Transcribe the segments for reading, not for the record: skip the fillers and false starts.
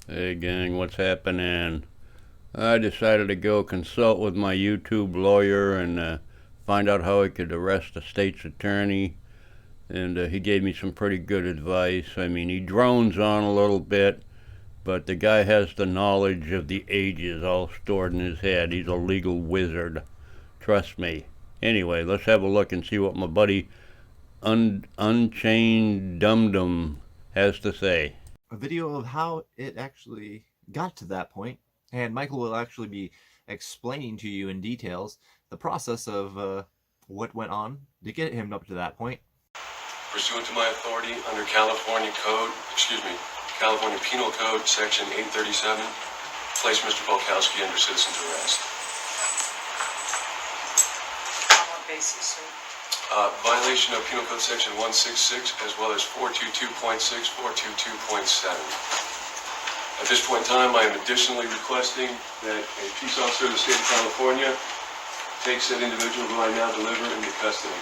Hey gang, what's happening? I decided to go consult with my YouTube lawyer and find out how I could arrest a state's attorney. And he gave me some pretty good advice. I mean, he drones on a little bit, but the guy has the knowledge of the ages all stored in his head. He's a legal wizard. Trust me. Anyway, let's have a look and see what my buddy Unchained Dum Dum has to say. A video of how it actually got to that point, and Michael will actually be explaining to you in details the process of what went on to get him up to that point. Pursuant to my authority under California Penal Code, Section 837, place Mr. Polkowski under citizen's arrest. On what basis, sir? Violation of Penal Code Section 166 as well as 422.6, 422.7. At this point in time, I am additionally requesting that a peace officer of the state of California take said individual who I now deliver into custody.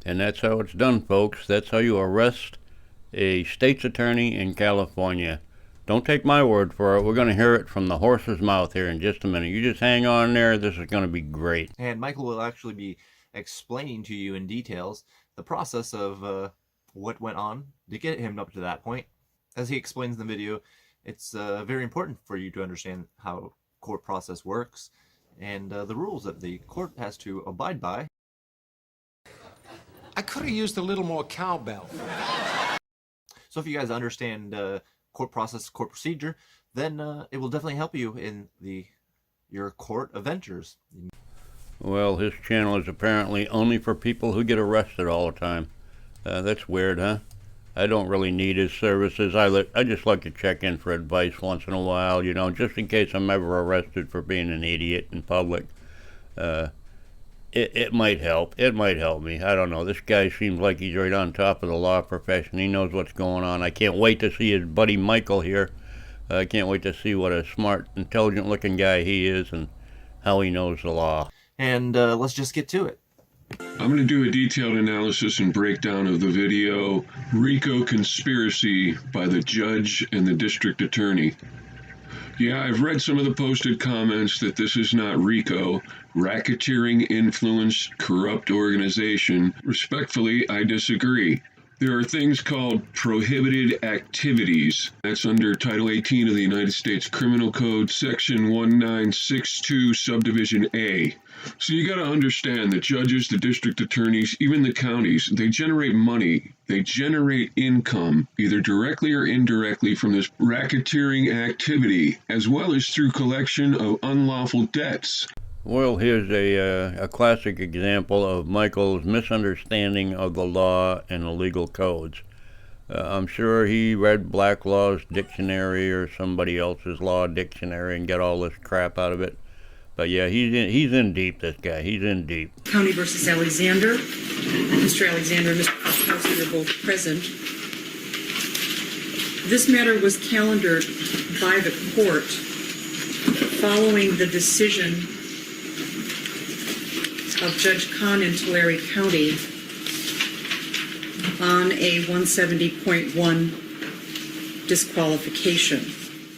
And that's how it's done, folks. That's how you arrest a state's attorney in California. Don't take my word for it. We're going to hear it from the horse's mouth here in just a minute. You just hang on there. This is going to be great. And Michael will actually be explaining to you in details the process of what went on to get him up to that point. As he explains in the video, it's very important for you to understand how court process works and the rules that the court has to abide by. I could have used a little more cowbell. So if you guys understand court process, court procedure, then it will definitely help you in your court adventures. Well, his channel is apparently only for people who get arrested all the time. That's weird, huh? I don't really need his services. I just like to check in for advice once in a while, you know, just in case I'm ever arrested for being an idiot in public. It might help. It might help me. I don't know. This guy seems like he's right on top of the law profession. He knows what's going on. I can't wait to see his buddy Michael here. I can't wait to see what a smart, intelligent-looking guy he is and how he knows the law. And let's just get to it. I'm going to do a detailed analysis and breakdown of the video RICO Conspiracy by the judge and the district attorney. Yeah, I've read some of the posted comments that this is not RICO, racketeering, influence, corrupt organization. Respectfully, I disagree. There are things called prohibited activities. That's under Title 18 of the United States Criminal Code, Section 1962, Subdivision A. So you got to understand that judges, the district attorneys, even the counties, they generate money. They generate income, either directly or indirectly, from this racketeering activity, as well as through collection of unlawful debts. Well, here's a classic example of Michael's misunderstanding of the law and the legal codes. I'm sure he read Black Law's dictionary or somebody else's law dictionary and got all this crap out of it. But yeah, he's in deep, this guy. He's in deep. County versus Alexander. Mr. Alexander and Mr. Polkowski are both present. This matter was calendared by the court following the decision of Judge Kahn in Tulare County on a 170.1 disqualification.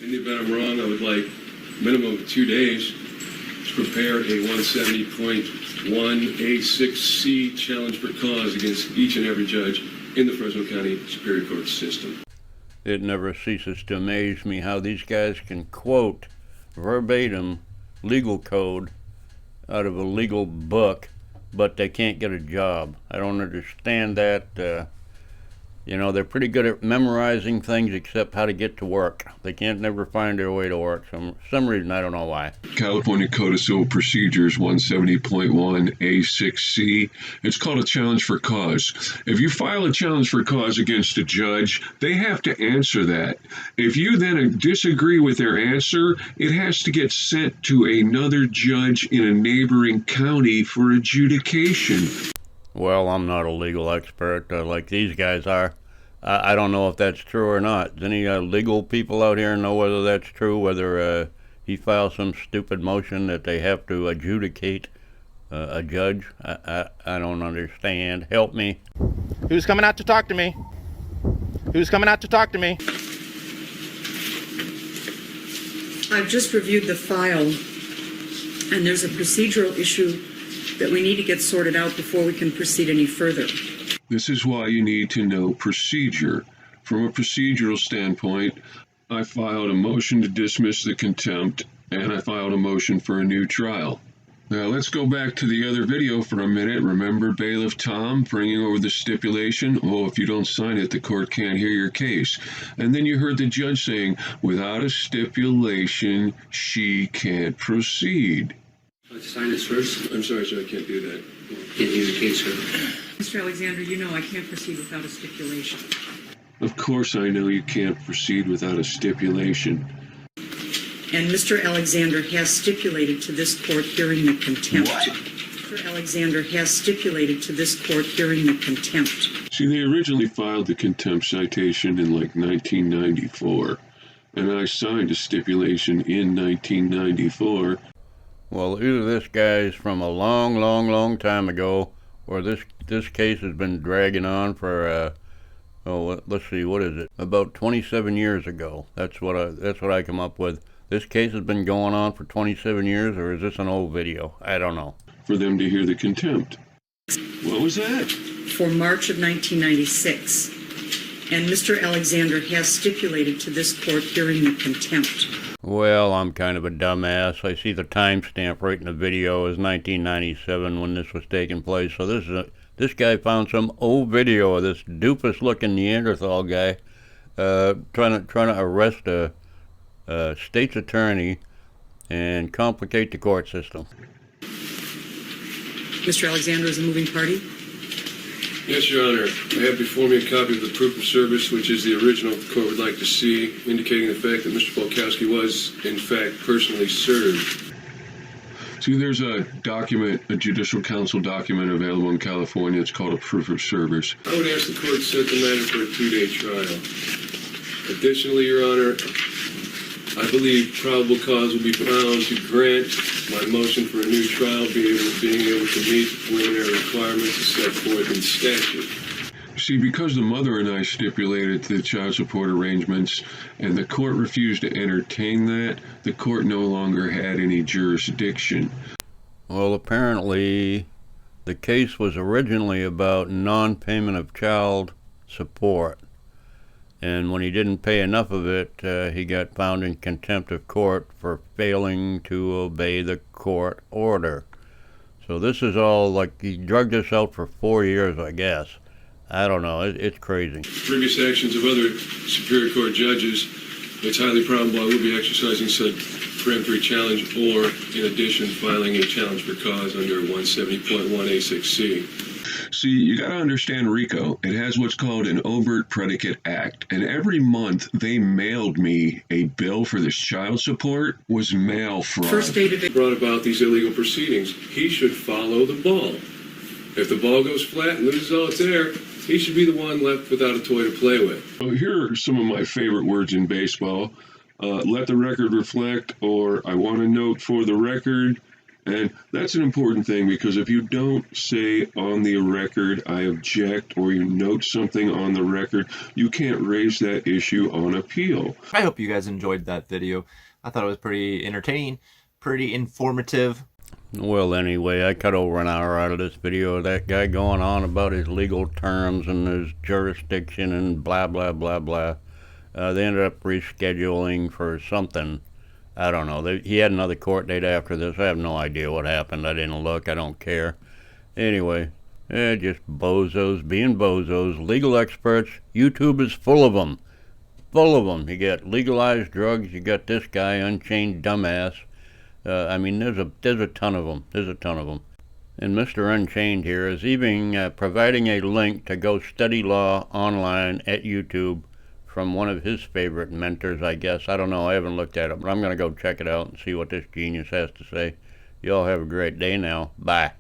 In the event I'm wrong, I would like a minimum of 2 days to prepare a 170.1 A6C challenge for cause against each and every judge in the Fresno County Superior Court system. It never ceases to amaze me how these guys can quote verbatim legal code out of a legal book, but they can't get a job. I don't understand that. You know, they're pretty good at memorizing things except how to get to work. They can't never find their way to work. Some reason, I don't know why. California Code of Civil Procedures 170.1 A6C. It's called a challenge for cause. If you file a challenge for cause against a judge, they have to answer that. If you then disagree with their answer, it has to get sent to another judge in a neighboring county for adjudication. Well, I'm not a legal expert like these guys are. I don't know if that's true or not. Does any legal people out here know whether that's true, whether he files some stupid motion that they have to adjudicate a judge? I don't understand. Help me. Who's coming out to talk to me? Who's coming out to talk to me? I've just reviewed the file, and there's a procedural issue that we need to get sorted out before we can proceed any further. This is why you need to know procedure. From a procedural standpoint, I filed a motion to dismiss the contempt, and I filed a motion for a new trial. Now let's go back to the other video for a minute. Remember Bailiff Tom bringing over the stipulation? Oh, if you don't sign it, the court can't hear your case. And then you heard the judge saying, without a stipulation, she can't proceed. Let's sign this first. I'm sorry, sir, I can't do that. Can't hear the case, sir. Mr. Alexander, you know I can't proceed without a stipulation. Of course I know you can't proceed without a stipulation. And Mr. Alexander has stipulated to this court hearing the contempt. What? Mr. Alexander has stipulated to this court hearing the contempt. See, they originally filed the contempt citation in like 1994, and I signed a stipulation in 1994. Well, either this guy's from a long time ago, or this case has been dragging on for let's see, what is it? About 27 years ago. That's what I come up with. This case has been going on for 27 years, or is this an old video? I don't know. For them to hear the contempt. What was that? For March of 1996. And Mr. Alexander has stipulated to this court hearing the contempt. Well, I'm kind of a dumbass. I see the timestamp right in the video is 1997 when this was taking place. So this guy found some old video of this doofus-looking Neanderthal guy trying to arrest a state's attorney and complicate the court system. Mr. Alexander is a moving party? Yes, Your Honor. I have before me a copy of the proof of service, which is the original the court would like to see, indicating the fact that Mr. Polkowski was, in fact, personally served. See, there's a document, a judicial council document available in California. It's called a proof of service. I would ask the court to set the matter for a 2-day trial. Additionally, Your Honor, I believe probable cause will be found to grant my motion for a new trial, being able to meet the preliminary requirements set forth in statute. See, because the mother and I stipulated the child support arrangements and the court refused to entertain that, the court no longer had any jurisdiction. Well, apparently the case was originally about non-payment of child support. And when he didn't pay enough of it, he got found in contempt of court for failing to obey the court order. So this is all like he drugged this out for 4 years, I guess. I don't know. It's crazy. Previous actions of other Superior Court judges, it's highly probable I will be exercising said peremptory challenge or, in addition, filing a challenge for cause under 170.1A6C. See, you got to understand RICO. It has what's called an overt predicate act, and every month they mailed me a bill for this child support was mail fraud. First date of it. Brought about these illegal proceedings. He should follow the ball. If the ball goes flat and loses all its air, he should be the one left without a toy to play with. Well, here are some of my favorite words in baseball. Let the record reflect, or I want a note for the record. And that's an important thing, because if you don't say on the record, I object, or you note something on the record, you can't raise that issue on appeal. I hope you guys enjoyed that video. I thought it was pretty entertaining, pretty informative. Well, anyway, I cut over an hour out of this video of that guy going on about his legal terms and his jurisdiction and blah, blah, blah, blah. They ended up rescheduling for something. I don't know. He had another court date after this. I have no idea what happened. I didn't look. I don't care. Anyway, just bozos being bozos. Legal experts. YouTube is full of them. Full of them. You got legalized drugs. You got this guy, Unchained Dumbass. I mean, there's a ton of them. There's a ton of them. And Mr. Unchained here is even providing a link to go study law online at YouTube from one of his favorite mentors, I guess. I don't know. I haven't looked at it, but I'm going to go check it out and see what this genius has to say. You all have a great day now. Bye.